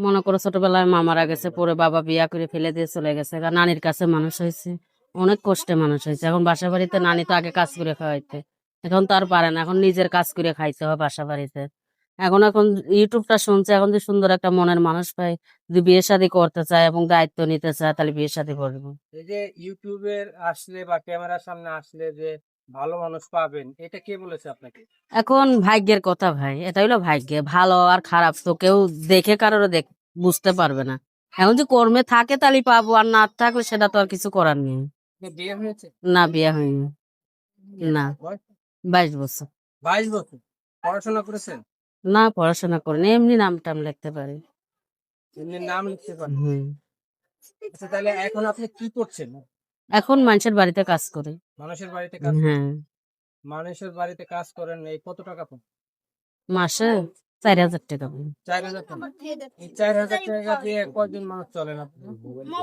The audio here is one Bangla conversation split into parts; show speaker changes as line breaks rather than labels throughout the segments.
মনে করো ছোটবেলায় মা মারা গেছে, পরে বাবা বিয়া করে ফেলে দিয়ে চলে গেছে, নানির কাছে মানুষ হয়েছে, অনেক কষ্টে মানুষ হয়েছে। এখন বাসা বাড়িতে নানি তো আগে কাজ করে খাওয়াইতে, এখন তো আর পারে না, এখন নিজের কাজ করে খাইতে হয় বাসা বাড়িতে। এখন এখন ইউটিউবটা শুনছে, এখন যে সুন্দর একটা মনের মানুষ পাই, যদি বিয়ে শাদী করতে চায় এবং দায়িত্ব নিতে চায় তাহলে বিয়ে শাদী করবো।
এই যে ইউটিউবের আসলে বা ক্যামেরার সামনে আসলে যে ভালো মানুষ পাবেন, এটা কে বলেছে আপনাকে?
এখন ভাগ্যের কথা ভাই, এটা হলো ভাগ্যে, ভালো আর খারাপ তো কেউ দেখে কারোর বুঝতে পারবে না। এখন যে কর্মে থাকে তাহলে পাবো, আর না থাকলে সেটা তো আর কিছু করার নেই।
আপনার বিয়ে হয়েছে?
না, বিয়ে হয়নি। না,
বয়স?
22 বছর।
22 বছর। পড়াশোনা করেছেন?
না, পড়াশোনা করিনি, এমনি নাম টাম লিখতে পারি।
এমনি নাম লিখতে পারেন?
হুম।
আচ্ছা, তাহলে এখন আপনি কি করছেন?
এখন মানুষের বাড়িতে কাজ করি।
মানুষের বাড়িতে কাজ
হ্যাঁ,
করছেন? মানুষের বাড়িতে কাজ করেন, এই কত টাকা পান?
মাসে 4,000 টাকা পাই।
4,000 টাকা। এই 4,000 টাকা দিয়ে কয়দিন মানুষ চলেন আপনি?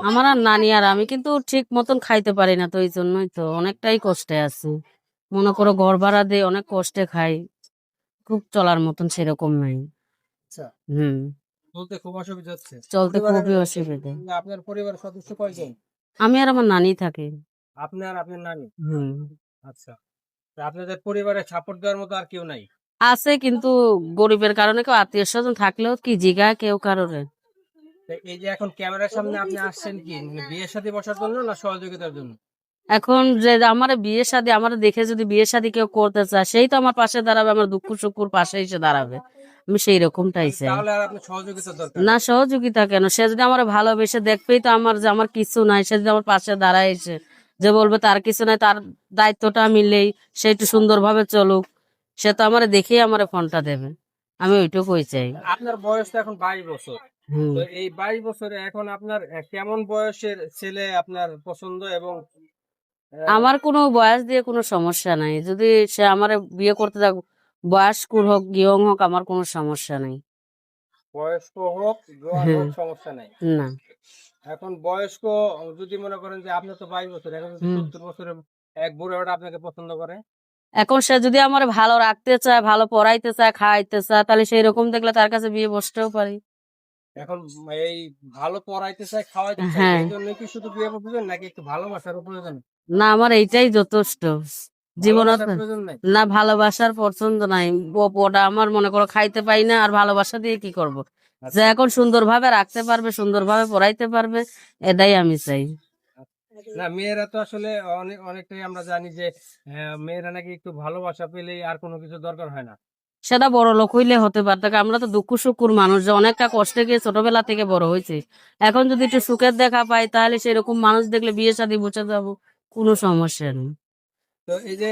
আমার আর নানি আর আমি কিন্তু ঠিক মতন খাইতে পারি না, তো এই জন্যই তো অনেকটাই কষ্টে আছি। মনে করো ঘর ভাড়া দিয়ে অনেক কষ্টে খাই, খুব চলার মতন সেরকম নাই।
আচ্ছা,
হুম।
চলতে খুব অসুবিধা হচ্ছে।
চলতে
পরিবারের
খুবই অসুবিধা।
আপনার পরিবারের সদস্য কয়জন?
আমি আর আমার নানি থাকি।
আপনি আর আপনার নানি?
হুম।
আচ্ছা, তা আপনাদের পরিবারে সাপোর্ট দেওয়ার মতো আর কেউ নাই?
আছে, কিন্তু গরিবের কারণে কেউ আত্মীয় স্বজন থাকলেও কি জিগা কেউ কারোরে।
তো এই যে এখন ক্যামেরার সামনে আপনি আসছেন কি মানে বিয়ের সাথে বসার জন্য না সহযোগিতার জন্য?
এখন যে আমার বিয়ে শাদী আমার দেখে যদি বিয়ে শাদী কেউ করতে চায়, সেই তো আমার পাশে দাঁড়াবে, আমার দুঃখ সুখের পাশে এসে দাঁড়াবে। আমি সেই রকমটাই চাই।
তাহলে আর আপনার সহযোগিতার দরকার
না,
নেই।
সহযোগিতা কেন, সে যদি আমার ভালোবেসে দেখবেই তো আমার যে আমার কিছু নাই, সে যদি আমার পাশে দাঁড়ায় এসে যে বলবে তার কিছু নাই, তার দায়িত্বটা মিললেই সে একটু সুন্দরভাবে চলুক, সে তো আমার দেখেই আমার ফোনটা দেবে। আমি ওইটুকুই চাই।
আপনার বয়স তো এখন 22 বছর।
হুম।
তো এই 22 বছরে এখন আপনার কেমন বয়সের ছেলে আপনার পছন্দ এবং
আমার কোনো বয়স দিয়ে কোনো সমস্যা নাই, যদি সে আমার বিয়ে করতে যাক, বয়স্ক হোক ইয়ং হোক, আমার কোনো সমস্যা নাই।
বয়স্ক হোক জোয়ান
হ্যাঁ।
হোক সমস্যা নাই।
না।
এখন বয়স্ক যদি মনে করেন যে আপনার তো 22 বছর, এখন যদি
হুম।
70 বছরের এক বুড়োটা আপনাকে পছন্দ করে,
এখন সে যদি আমার ভালো রাখতে চায়, ভালো পড়াইতে চায়, খাওয়াইতে চায়, তাহলে সেই রকম দেখলে তার কাছে বিয়ে বসতেও পারি।
এখন এই ভালো পড়াইতে চাই খাওয়াইতে চাই,
হ্যাঁ।
এই জন্য কি শুধু বিয়ে প্রয়োজন নাকি একটু ভালোবাসারও প্রয়োজন?
না, আমার এইটাই যথেষ্ট জীবনত।
ভালোবাসার প্রয়োজন নাই?
না, ভালোবাসার পছন্দ নাই। ওটা আমার মনে করো খাইতে পাই না, আর ভালোবাসা দিয়ে কি করব। যে
আচ্ছা।
এখন সুন্দরভাবে রাখতে পারবে, সুন্দরভাবে পড়াইতে পারবে, এটাই আমি চাই।
না, মেয়েরা তো আসলে অনেকটাই আমরা জানি যে মেয়েরা নাকি একটু ভালোবাসা পেলেই আর কোনো কিছু দরকার হয় না।
সেটা বড় লোক হইলে হতে পারত, আমরা তো দুঃখ সুখুর মানুষ, যে অনেকটা কষ্টে গিয়ে ছোটবেলা থেকে বড় হয়েছে। এখন যদি একটু সুখের দেখা পাই তাহলে সেরকম মানুষ দেখলে বিয়ে শাদী বসে যাবো, কোনো সমস্যা নেই।
তো এই যে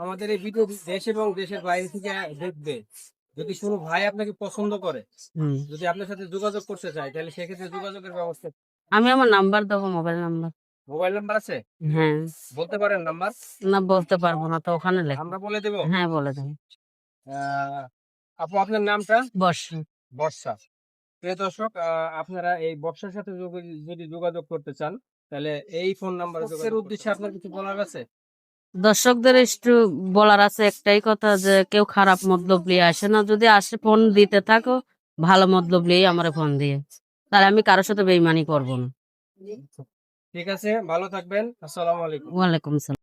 আমাদের এই ভিডিও দেশ এবং দেশের বাইরে থেকে দেখবে, যদি কোনো ভাই আপনাকে পছন্দ করে,
হুম।
যদি আপনার সাথে যোগাযোগ করতে চায়, তাহলে সেক্ষেত্রে যোগাযোগের ব্যবস্থা।
আমি আমার নাম্বার দেবো, মোবাইল নাম্বার।
মোবাইল নাম্বার আছে?
হ্যাঁ।
বলতে পারেন নাম্বার?
না, বলতে পারবো না, তো ওখানে লেখো।
আমরা বলে দেব।
হ্যাঁ, বলে দেবো।
আহ, আপু, আপনার নামটা?
বর্ষা।
বর্ষা। প্রিয় দর্শক, আপনারা এই বর্ষার সাথে যদি যোগাযোগ করতে চান, তাহলে এই ফোন নাম্বারে উদ্দেশ্যে আপনার কিছু বলার আছে?
দর্শকদের একটু বলার আছে একটাই কথা, যে কেউ খারাপ মতলব নিয়ে আসে না, যদি আসে ফোন দিতে থাকো ভালো মতলব নিয়েই আমার ফোন দিয়ে, তাহলে আমি কারোর সাথে বেইমানি করবো না।
ঠিক আছে, ভালো থাকবেন। আসসালামু আলাইকুম।
ওয়ালাইকুম সালাম।